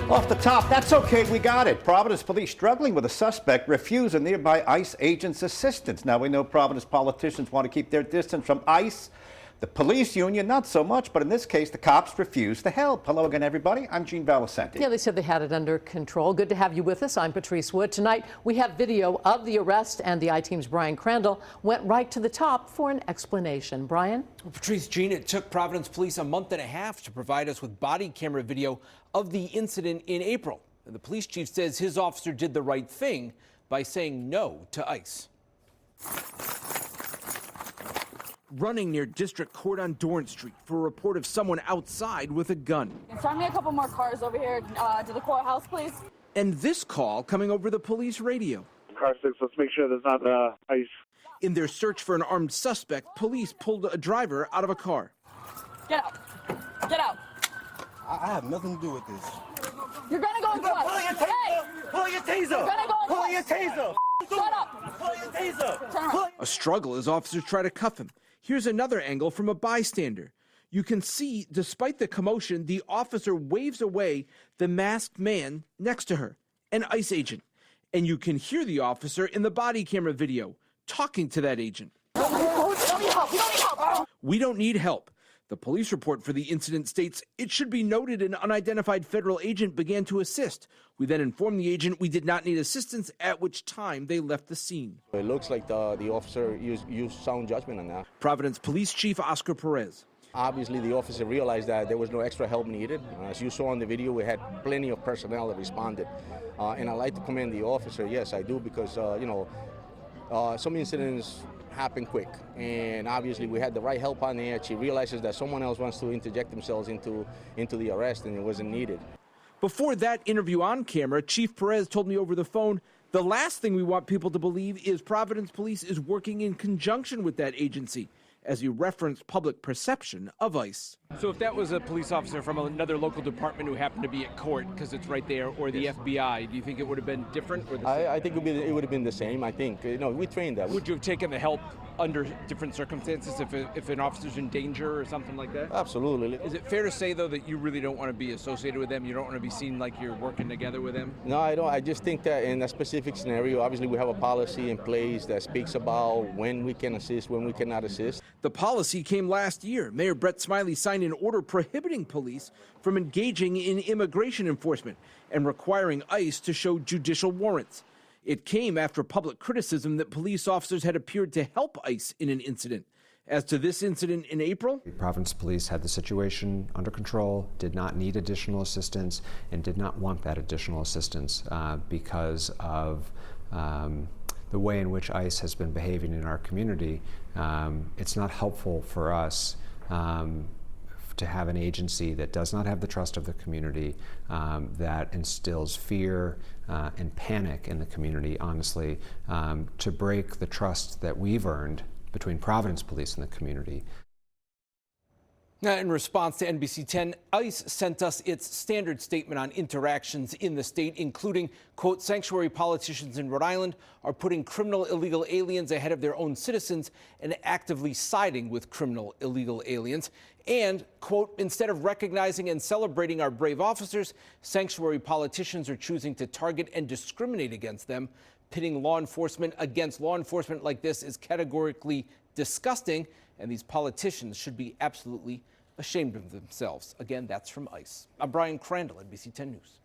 Off the top, that's okay, we got it. Providence police struggling with a suspect refuse a nearby ICE agent's assistance. Now, we know Providence politicians want to keep their distance from ICE. The police union, not so much, but in this case, the cops refused to help. Hello again, everybody. I'm Gene Valicenti. Yeah, they said they had it under control. Good to have you with us. I'm Patrice Wood. Tonight, we have video of the arrest, and the I-Team's Brian Crandall went right to the top for an explanation. Brian? Well, Patrice, Gene, it took Providence police a month and a half to provide us with body camera video of the incident in April. And the police chief says his officer did the right thing by saying no to ICE. Running near District Court on Dorrance Street for a report of someone outside with a gun. Find me a couple more cars over here to the courthouse, please. And this call coming over the police radio. Car 6, let's make sure there's not ICE. In their search for an armed suspect, police pulled a driver out of a car. Get out. Get out. I have nothing to do with this. You're gonna go in front. Hey! Pull your taser! You're gonna go in Pull front. your taser! Shut up! Pull your taser! Turn around. A struggle as officers try to cuff him. Here's another angle from a bystander. You can see, despite the commotion, the officer waves away the masked man next to her, an ICE agent. And you can hear the officer in the body camera video talking to that agent. We don't need help. We don't need help. We don't need help. The police report for the incident states, it should be noted an unidentified federal agent began to assist. We then informed the agent we did not need assistance, at which time they left the scene. It looks like the officer used sound judgment on that. Providence Police Chief Oscar Perez. Obviously, the officer realized that there was no extra help needed. As you saw on the video, we had plenty of personnel that responded. And I like to commend the officer. Yes, I do, because, some incidents happen quick. And obviously, we had the right help on there. She realizes that someone else wants to interject themselves into the arrest, and it wasn't needed. Before that interview on camera, Chief Perez told me over the phone, the last thing we want people to believe is Providence Police is working in conjunction with that agency, as he referenced public perception of ICE. So if that was a police officer from another local department who happened to be at court, because it's right there, or the FBI, do you think it would have been different? Or I think it would have been the same. I think, we trained that. Would you have taken the help under different circumstances if an officer's in danger or something like that? Absolutely. Is it fair to say, though, that you really don't want to be associated with them? You don't want to be seen like you're working together with them? No, I don't. I just think that in a specific scenario, obviously we have a policy in place that speaks about when we can assist, when we cannot assist. The policy came last year. Mayor Brett Smiley signed an order prohibiting police from engaging in immigration enforcement and requiring ICE to show judicial warrants. It came after public criticism that police officers had appeared to help ICE in an incident. As to this incident in April, Providence Police had the situation under control, did not need additional assistance, and did not want that additional assistance because of the way in which ICE has been behaving in our community. It's not helpful for us to have an agency that does not have the trust of the community, that instills fear and panic in the community, honestly, to break the trust that we've earned between Providence Police and the community. Now, in response to NBC 10, ICE sent us its standard statement on interactions in the state, including, quote, sanctuary politicians in Rhode Island are putting criminal illegal aliens ahead of their own citizens and actively siding with criminal illegal aliens. And, quote, instead of recognizing and celebrating our brave officers, sanctuary politicians are choosing to target and discriminate against them. Pitting law enforcement against law enforcement like this is categorically disgusting, and these politicians should be absolutely ashamed of themselves. Again, that's from ICE. I'm Brian Crandall, NBC 10 News.